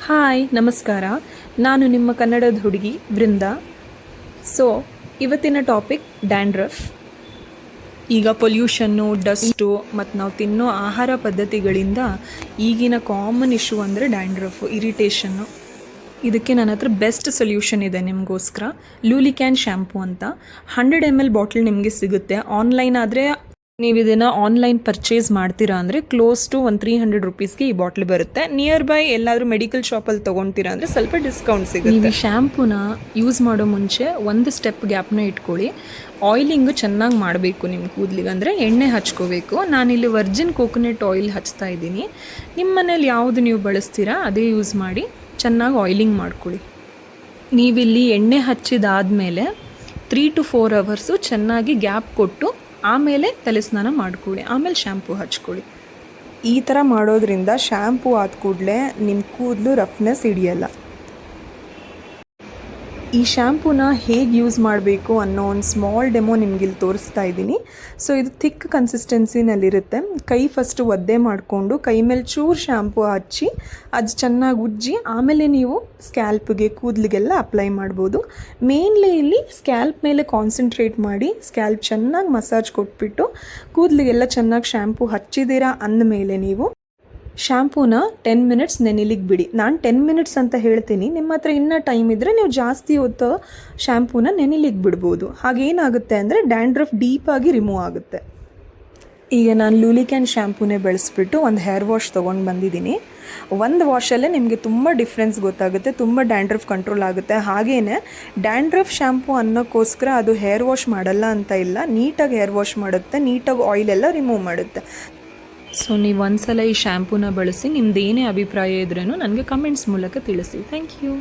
Hi ನಮಸ್ಕಾರ. ನಾನು ನಿಮ್ಮ ಕನ್ನಡದ ಹುಡುಗಿ ಬೃಂದಾ. ಸೊ ಇವತ್ತಿನ ಟಾಪಿಕ್ ಡ್ಯಾಂಡ್ರಫ್. ಈಗ ಪೊಲ್ಯೂಷನ್ನು, ಡಸ್ಟು ಮತ್ತು ನಾವು ತಿನ್ನೋ ಆಹಾರ ಪದ್ಧತಿಗಳಿಂದ ಈಗಿನ ಕಾಮನ್ ಇಶ್ಯೂ ಅಂದರೆ ಡ್ಯಾಂಡ್ರಫು, ಇರಿಟೇಷನ್ನು. ಇದಕ್ಕೆ ನನ್ನ ಹತ್ರ ಬೆಸ್ಟ್ ಸೊಲ್ಯೂಷನ್ ಇದೆ ನಿಮಗೋಸ್ಕರ. ಲೂಲಿಕ್ಯಾನ್ ಶ್ಯಾಂಪು ಅಂತ 100 ml ಬಾಟ್ಲ್ ನಿಮಗೆ ಸಿಗುತ್ತೆ. ಆನ್ಲೈನ್ ಆದರೆ ನೀವು ಇದನ್ನು ಆನ್ಲೈನ್ ಪರ್ಚೇಸ್ ಮಾಡ್ತೀರಾ ಅಂದರೆ ಕ್ಲೋಸ್ ಟು ಒಂದು 300 ರುಪೀಸ್ಗೆ ಈ ಬಾಟ್ಲ್ ಬರುತ್ತೆ. ನಿಯರ್ ಬೈ ಎಲ್ಲಾದರೂ ಮೆಡಿಕಲ್ ಶಾಪಲ್ಲಿ ತೊಗೊತೀರಾ ಅಂದರೆ ಸ್ವಲ್ಪ ಡಿಸ್ಕೌಂಟ್ ಸಿಗುತ್ತೆ. ನೀವು ಈ ಶ್ಯಾಂಪೂನ ಯೂಸ್ ಮಾಡೋ ಮುಂಚೆ ಒಂದು ಸ್ಟೆಪ್ ಗ್ಯಾಪ್ನ ಇಟ್ಕೊಳ್ಳಿ. ಆಯಿಲಿಂಗು ಚೆನ್ನಾಗಿ ಮಾಡಬೇಕು ನಿಮ್ಮ ಕೂದಲಿಗೆ, ಅಂದರೆ ಎಣ್ಣೆ ಹಚ್ಕೋಬೇಕು. ನಾನಿಲ್ಲಿ ವರ್ಜಿನ್ ಕೋಕೋನಟ್ ಆಯಿಲ್ ಹಚ್ತಾ ಇದ್ದೀನಿ. ನಿಮ್ಮ ಮನೇಲಿ ಯಾವುದು ನೀವು ಬಳಸ್ತೀರಾ ಅದೇ ಯೂಸ್ ಮಾಡಿ ಚೆನ್ನಾಗಿ ಆಯಿಲಿಂಗ್ ಮಾಡ್ಕೊಳ್ಳಿ. ನೀವಿಲ್ಲಿ ಎಣ್ಣೆ ಹಚ್ಚಿದಾದಮೇಲೆ 3 to 4 ಅವರ್ಸು ಚೆನ್ನಾಗಿ ಗ್ಯಾಪ್ ಕೊಟ್ಟು ಆಮೇಲೆ ತಲೆ ಸ್ನಾನ ಮಾಡ್ಕೊಳ್ಳಿ, ಆಮೇಲೆ ಶ್ಯಾಂಪು ಹಚ್ಕೊಳ್ಳಿ. ಈ ಥರ ಮಾಡೋದ್ರಿಂದ ಶ್ಯಾಂಪು ಆದ ಕೂಡಲೇ ನಿಮ್ಮ ಕೂದಲು ರಫ್ನೆಸ್ ಹಿಡಿಯಲ್ಲ. ಈ ಶ್ಯಾಂಪೂನ ಹೇಗೆ ಯೂಸ್ ಮಾಡಬೇಕು ಅನ್ನೋ ಒಂದು ಸ್ಮಾಲ್ ಡೆಮೋ ನಿಮಗಿಲ್ಲಿ ತೋರಿಸ್ತಾ ಇದ್ದೀನಿ. ಸೊ ಇದು ಥಿಕ್ ಕನ್ಸಿಸ್ಟೆನ್ಸಿನಲ್ಲಿರುತ್ತೆ. ಕೈ ಫಸ್ಟು ಒದ್ದೆ ಮಾಡಿಕೊಂಡು ಕೈ ಮೇಲೆ ಚೂರು ಶ್ಯಾಂಪು ಹಚ್ಚಿ ಅದು ಚೆನ್ನಾಗಿ ಉಜ್ಜಿ ಆಮೇಲೆ ನೀವು ಸ್ಕ್ಯಾಲ್ಪ್ಗೆ ಕೂದಲಿಗೆಲ್ಲ ಅಪ್ಲೈ ಮಾಡ್ಬೋದು. ಮೇನ್ಲಿ ಇಲ್ಲಿ ಸ್ಕ್ಯಾಲ್ಪ್ ಮೇಲೆ ಕಾನ್ಸಂಟ್ರೇಟ್ ಮಾಡಿ ಸ್ಕ್ಯಾಲ್ಪ್ ಚೆನ್ನಾಗಿ ಮಸಾಜ್ ಕೊಟ್ಬಿಟ್ಟು ಕೂದಲಿಗೆಲ್ಲ ಚೆನ್ನಾಗಿ ಶ್ಯಾಂಪು ಹಚ್ಚಿದ್ದೀರಾ ಅಂದಮೇಲೆ ನೀವು ಶ್ಯಾಂಪೂನ 10 ಮಿನಿಟ್ಸ್ ನೆನಿಲಿಕ್ಕೆ ಬಿಡಿ. ನಾನು 10 ಮಿನಿಟ್ಸ್ ಅಂತ ಹೇಳ್ತೀನಿ, ನಿಮ್ಮ ಹತ್ರ ಇನ್ನೂ ಟೈಮ್ ಇದ್ದರೆ ನೀವು ಜಾಸ್ತಿ ಹೊತ್ತು ಶ್ಯಾಂಪೂನ ನೆನಿಲಿಕ್ಕೆ ಬಿಡ್ಬೋದು. ಹಾಗೇನಾಗುತ್ತೆ ಅಂದರೆ ಡ್ಯಾಂಡ್ರಫ್ ಡೀಪಾಗಿ ರಿಮೂವ್ ಆಗುತ್ತೆ. ಈಗ ನಾನು ಲೂಲಿಕ್ಯಾನ್ ಶ್ಯಾಂಪೂನೇ ಬೆಳೆಸ್ಬಿಟ್ಟು ಒಂದು ಹೇರ್ ವಾಶ್ ತೊಗೊಂಡು ಬಂದಿದ್ದೀನಿ. ಒಂದು ವಾಶಲ್ಲೇ ನಿಮಗೆ ತುಂಬ ಡಿಫ್ರೆನ್ಸ್ ಗೊತ್ತಾಗುತ್ತೆ, ತುಂಬ ಡ್ಯಾಂಡ್ರಫ್ ಕಂಟ್ರೋಲ್ ಆಗುತ್ತೆ. ಹಾಗೆಯೇ ಡ್ಯಾಂಡ್ರಫ್ ಶ್ಯಾಂಪೂ ಅನ್ನೋಕ್ಕೋಸ್ಕರ ಅದು ಹೇರ್ ವಾಶ್ ಮಾಡಲ್ಲ ಅಂತ ಇಲ್ಲ, ನೀಟಾಗಿ ಹೇರ್ ವಾಶ್ ಮಾಡುತ್ತೆ, ನೀಟಾಗಿ ಆಯಿಲೆಲ್ಲ ರಿಮೂವ್ ಮಾಡುತ್ತೆ. ಸೊ ನೀವು ಒಂದ್ಸಲ ಈ ಶ್ಯಾಂಪೂನ ಬಳಸಿ ನಿಮ್ದು ಏನೇ ಅಭಿಪ್ರಾಯ ಇದ್ರೂ ನನಗೆ ಕಮೆಂಟ್ಸ್ ಮೂಲಕ ತಿಳಿಸಿ. Thank you.